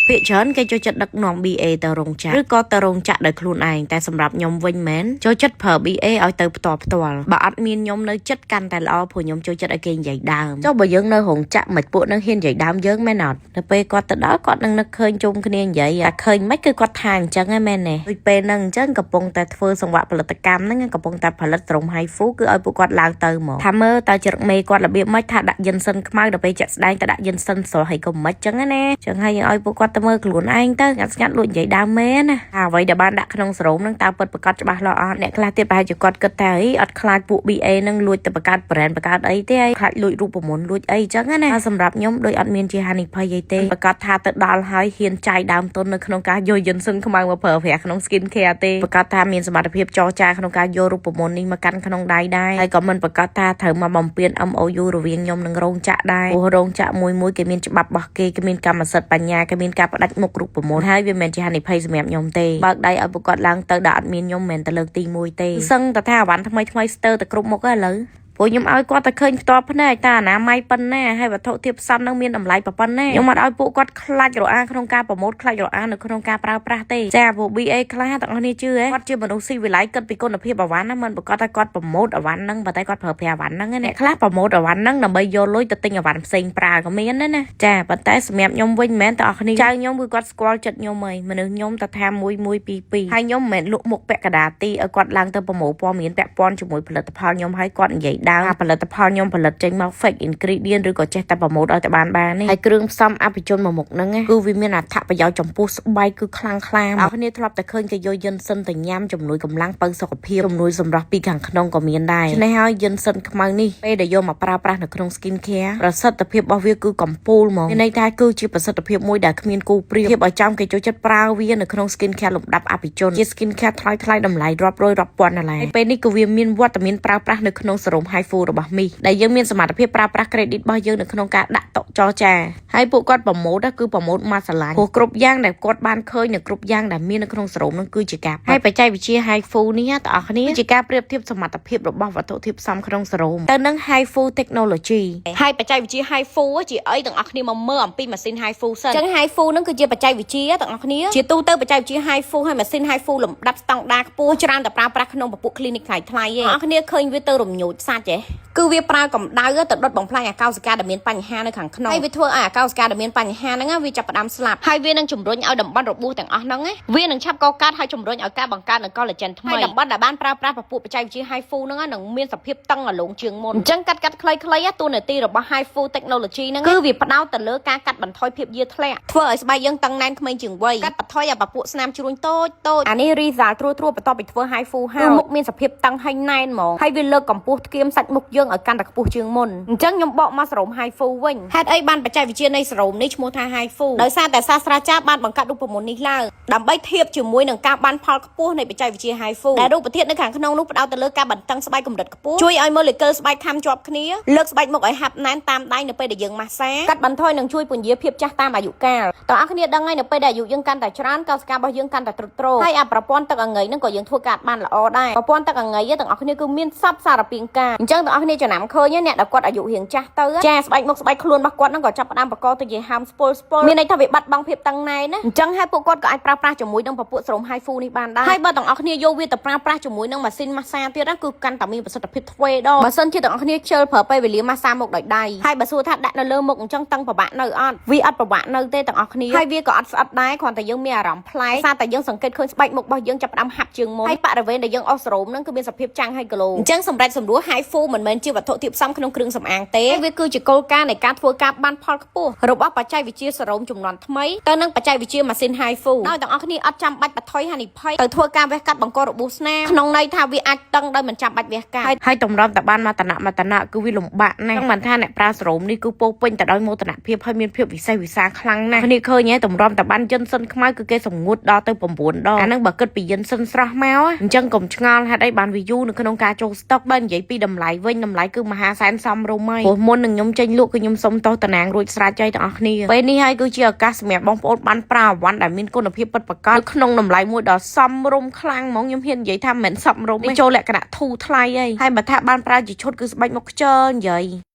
ភាគច្រើនគេចូលចិត្តដឹកនាំ BA ទៅរោងចក្រឬក៏ទៅរោងចក្រដោយខ្លួនឯងតែសម្រាប់ខ្ញុំវិញមែនចូលចិត្តប្រើ BA ឲ្យទៅផ្ទាល់បើអត់មានខ្ញុំនៅចិត្តកាន់តែល្អព្រោះខ្ញុំចូលចិត្តឲ្យគេនិយាយដើមចុះបើយើងនៅរោងចក្រមិនពួកនឹងហ៊ាននិយាយដើមយើងមែនអត់ទៅពេលគាត់ទៅដល់គាត់នឹងនឹកឃើញជុំគ្នានិយាយឃើញមិនគឺគាត់ថាអញ្ចឹងហ្នឹងមែនទេដូចពេលហ្នឹងអញ្ចឹងកំពុងតែធ្វើសង្វាក់ផលិតកម្មហ្នឹងកំពុងតែផលិតស្រោម HiFu គឺឲ្យពួកគាត់ឡើងទៅមកថាមើលតើជ្រឹកមេគាត់របៀបម៉េចថាដាក់យិនសិនខ្មៅដល់ពេលចាក់ស្ដែងទៅដាក់យិនសិនស្រស់ហើយកុំមិនអញ្ចឹងណាអញ្ចឹងហើយយើងឲ្យពួកគាត់ទៅមើលខ្លួនឯងទៅស្ងាត់លួចនិយាយដើមមែនណាអ្វីដែលបានដាក់ក្នុងសរោមហ្នឹងតើពិតប្រាកដច្បាស់លាស់អត់អ្នកខ្លះទៀតប្រហែលជាគាត់គិតថាអីអត់ខ្លាចពួក BA ហ្នឹងលួចទៅបង្កើត brand បង្កើតអីទេខ្លាចលួចរូបមន្តលួចអីអញ្ចឹងណាសម្រាប់ខ្ញុំដូចអត់មានជាហានិភ័យអីទេប្រកាសថាទៅដល់ហើយហ៊ានចាយដើមទុននៅក្នុងការយកយិនសិនខ្មៅមកប្រើប្រាស់ក្នុង skin care ទេប្រកាសថាមានសមត្ថភាពចរចាក្នុងការយករូបមន្តនេះមកកាន់ក្នុងដៃដែរហើយក៏មិនប្រកាសថាត្រូវមកបំពេញ MOU រវាងខ្ញុំនិងរោងចក្រដែរព្រោះរោងចក្រមួយគេមានច្បាប់របស់គេមានកម្មសិទ្ធិបញ្ញាគេមានការផ្ដាច់មុខរូបមន្តហើយវាមិនជាហានិភ័យសម្រាប់ខ្ញុំទេបើកដៃឲ្យពួកគាត់ឡើងទៅដាក់អត់មានខ្ញុំមិនទៅលើកទី1ទេសឹងតែថាអវ៉ាន់ថ្មីស្ទើរតែគ្រប់មុខឥឡូវព្រោះខ្ញុំឲ្យគាត់តែឃើញផ្ទាល់ភ្នែកតាអនាម័យប៉ុណ្ណាហើយវត្ថុធាតុផ្សំនឹងមានតម្លៃប៉ុណ្ណាខ្ញុំអត់ឲ្យពួកគាត់ខ្លាចរអាក្នុងការប្រម៉ូទខ្លាចរអានៅក្នុងការប្រើប្រាស់ទេចាពួក BA ខ្លះទាំងអស់គ្នាជឿគាត់ជាមនុស្សស៊ីវិល័យគិតពីគុណភាពអវ៉ាន់ណាមិនប្រកាសថាគាត់ប្រម៉ូទអវ៉ាន់ហ្នឹងបើតែគាត់ប្រើប្រាស់អវ៉ាន់ហ្នឹងអ្នកខ្លះប្រម៉ូទអវ៉ាន់ហ្នឹងដើម្បីយកលុយទៅទិញអវ៉ាន់ផ្សេងប្រើក៏មានដែរណាចាប៉ុន្តែសម្រាប់ខ្ញុំវិញមិនមែនទាំងអស់គ្នាចៅខ្ញុំគឺគាត់ស្គាល់ចិត្តខ្ញុំហីមនុស្សខ្ញុំតែថា1 1 2 2ហើយខ្ញុំមិនមែនលក់មុខពាក់កណ្ដាលទីឲ្យគាត់ឡើងទៅប្រម៉ូទព័ត៌មានពាក់ព័ន្ធជាមួយផលិតផលខ្ញុំឲ្យគាត់និយាយដើមផលិតផលខ្ញុំផលិតចេញមក fake ingredient ឬក៏ចេះតែប្រម៉ូទឲ្យតែបាននេះហើយគ្រឿងផ្សំអភិជនមួយមុខហ្នឹងគឺវាមានអត្ថប្រយោជន៍ចំពោះស្បែកគឺខ្លាំងក្លាអ្នកគ្នាធ្លាប់តែឃើញគេយកយិនសិនទៅញ៉ាំជំនួយកម្លាំងបើសុខភាពជំនួយសម្រស់ពីខាងក្នុងក៏មានដែរឆ្នេះហើយយិនសិនខ្មៅនេះពេលដែលយកមកប្រើប្រាស់នៅក្នុង skin care ប្រសិទ្ធភាពរបស់វាគឺកំពូលហ្មងមានន័យថាគឺជាប្រសិទ្ធភាពមួយដែលគ្មានគូប្រៀបភាពឲ្យចំគេចូលចិត្តប្រើវានៅក្នុង skin care លំដាប់អភិជនជា skin care ថ្លៃតម្លៃរាប់រយរាប់ពាន់ដុល្លារហើយពេលនេះគឺវាមានវត្តមានប្រើប្រាស់នៅក្នុងសរោម HiFu របស់មីដែលយើងមានសមត្ថភាពប្រើប្រាស់ credit របស់យើងនៅក្នុងការដាក់តុចរចាហើយពួកគាត់ប្រម៉ូទគឺប្រម៉ូទមកស្រឡាញ់គ្រប់យ៉ាងដែលគាត់បានឃើញនៅគ្រប់យ៉ាងដែលមាននៅក្នុងសរោមនោះគឺជាការហើយបច្ចេកវិទ្យា HiFu នេះបងប្អូនគ្នាជាការប្រៀបធៀបសមត្ថភាពរបស់វត្ថុធាតុផ្សំក្នុងសរោមទៅនឹង HiFu Technology ហើយបច្ចេកវិទ្យា HiFu ជាអីទាំងអស់គ្នាមកមើលអំពីម៉ាស៊ីន HiFu សិនអញ្ចឹង HiFu ហ្នឹងគឺជាបច្ចេកវិទ្យាទាំងអស់គ្នាជាទូទៅបច្ចេកវិទ្យា HiFu ហើយម៉ាស៊ីន HiFu លំដាប់ស្តង់ដារខ្ពស់ច្រើនតែប្រើប្រាស់ក្នុងពពួក clinic ថ្លៃៗឯងបងប្អូនគ្នាឃើញវាទៅរំញោចសាច់គឺវាប្រើកម្ដៅទៅដុតបំផ្លាញអាកោសិកាដែលមានបញ្ហានៅខាងក្នុងហើយវាធ្វើឲ្យអាកោសិកាដែលមានបញ្ហាហ្នឹងវាចាប់ផ្ដើមស្លាប់ហើយវានឹងជំរុញឲ្យតំបន់របួសទាំងអស់ហ្នឹងវានឹងឆាប់កកើតហើយជំរុញឲ្យការបង្កើតនូវ collagen ថ្មីហើយតំបន់ដែលបានប្រើប្រាស់ពពួកបច្ចេកវិទ្យា HiFu ហ្នឹងនឹងមានសភាពតឹងអាឡូងជាងមុនអញ្ចឹងកាត់ខ្លីៗតួនាទីរបស់ HiFu Technology ហ្នឹងគឺវាផ្ដោតទៅលើការកាត់បន្ថយភាពយាធ្លាក់ធ្វើឲ្យស្បែកយើងតឹងណែនក្មេងជាងវ័យកាត់បន្ថយឲ្យពពួកស្នាមជ្រួញតូចអានេះ result ត្រួសបន្ទាប់ពីធ្វើ HiFu ហើយមុខមានសភាពតឹងហើយណែនហ្មងហើយវាលើកកម្ពស់ធ្គាមសាច់មុខយើងឲ្យកាន់តែខ្ពស់ជាងមុនអញ្ចឹងខ្ញុំបកមកសរោម HiFu វិញហេតុអីបានបច្ចេកវិទ្យានៃសរោមនេះឈ្មោះថា HiFu ដោយសារតែសាស្ត្រាចារ្យបានបង្កើតរូបមន្តនេះឡើងដើម្បីធៀបជាមួយនឹងការបានផលខ្ពស់នៃបច្ចេកវិទ្យា HiFu ដែលរូបធាតុនៅខាងក្នុងនោះផ្ដោតទៅលើការបន្តឹងស្បែកកម្រិតខ្ពស់ជួយឲ្យ molecule ស្បែកខាំជាប់គ្នាលើកស្បែកមុខឲ្យហាប់ណែនតាមដៃនៅពេលដែលយើងម៉ាស្សាកាត់បន្ថយនិងជួយពន្យាភាពចាស់តាមអាយុកាលតើអ្នកគ្នាដឹងហើយនៅពេលដែលអាយុយើងកាន់តែច្រើនកោសិការបស់យើងកាន់តែទ្រុឌទ្រោហើយអាប្រព័ន្ធទឹកអង្ងាយនឹងក៏យើងធ្វើការបានល្អដែរប្រព័ន្ធទឹកអង្ងាយទាំងអស់គ្នាគឺមានសពសារពាង្គកាអញ្ចឹងទាំងអស់គ្នាចំណាំឃើញអ្នកដែលគាត់អាយុរៀងចាស់ទៅចាស្បែកមុខស្បែកខ្លួនរបស់គាត់នឹងក៏ចាប់ផ្ដើមបង្កទៅជាហាមស្ពុលមានន័យថាវាបាត់បង់ភាពតឹងណែនណាអញ្ចឹងហើយពួកគាត់ក៏អាចប្រើប្រាស់ជាមួយនឹងពពួកសរោម HiFu នេះបានដែរហើយបើទាំងអស់គ្នាយកវាទៅប្រើប្រាស់ជាមួយនឹងម៉ាស៊ីនម៉ាស្សាទៀតគឺកាន់តែមានប្រសិទ្ធភាពទ្វេដងបើសិនជាទាំងអស់គ្នាខ្ជិលប្រើពេលវេលាម៉ាស្សាមុខដោយដៃហើយបើសួរថាដាក់នៅលើមុខអញ្ចឹងតឹងប្របាក់នៅអត់វាអត់ប្របាក់នៅទេទាំងអស់គ្នាហើយវាក៏អត់ស្អិតដែរគ្រាន់តែយើងមានអារម្មណ៍ប្លែកសារតែយើងសង្កេតឃើញស្បែកមុខរបស់យើងចាប់ផ្ដើមហាប់ជាងមុនហើយបរិវេណដែលយើងអស់សរោមហ្នឹងគឺមានសភាពចាំងហើយគីឡូអញ្ចឹងសម្រាប់សម្រួល HiFu មិនមែនជាវត្ថុធាតុផ្សំក្នុងគ្រឿងសម្អាងទេវាគឺជាគោលការណ៍នៃការធ្វើការបានផលខ្ពស់របស់បច្ចេកវិទ្យាសរោមជំនាន់ថ្មីទៅនឹងបច្ចេកវិទ្យាម៉ាស៊ីន HiFu ដោយទាំងអស់គ្នាអត់ចាំបាច់បន្ថយហានិភ័យទៅធ្វើការវះកាត់បង្ករបួសស្នាមក្នុងន័យថាវាអាចតឹងដោយមិនចាំបាច់វះកាត់ហើយតម្រាំតែបានមតនៈគឺវាលំបាកណាស់មិនថាអ្នកប្រើសរោមនេះគឺពោពេញទៅដោយមោទនភាពហើយមានភាពវិសេសវិសាលខ្លាំងណាស់គ្នាឃើញតម្រាំតែបានយិនសិនខ្មៅគឺគេសម្ងួតដល់ទៅ9ដងអាហ្នឹងបើគិតពីយិនសិនស្រស់មកអញ្ចឹងកុំឆ្ងល់ហេតុអីបានវាយូរនៅក្នុងការចូលស្តុកបើនិយាយពីតម្លៃវិញតម្លៃគឺមហាសែនសមរម្យហើយព្រោះមុននឹងខ្ញុំចេញលក់គឺខ្ញុំសុំទោសតំណាងរួចស្រេចហើយទាំងអស់គ្នាពេលនេះហើយគឺជាឱកាសសម្រាប់បងប្អូនបានប្រើអវ៉ាន់ដែលមានគុណភាពពិតប្រាកដក្នុងតម្លៃមួយដ៏សមរម្យខ្លាំងហ្មងខ្ញុំហ៊ាននិយាយថាមិនសមរម្យទេចូលលក្ខណៈធូរថ្លៃហើយបើថាបានប្រើជាឈុតគឺស្បែកមុខខ្ជិលនិយាយ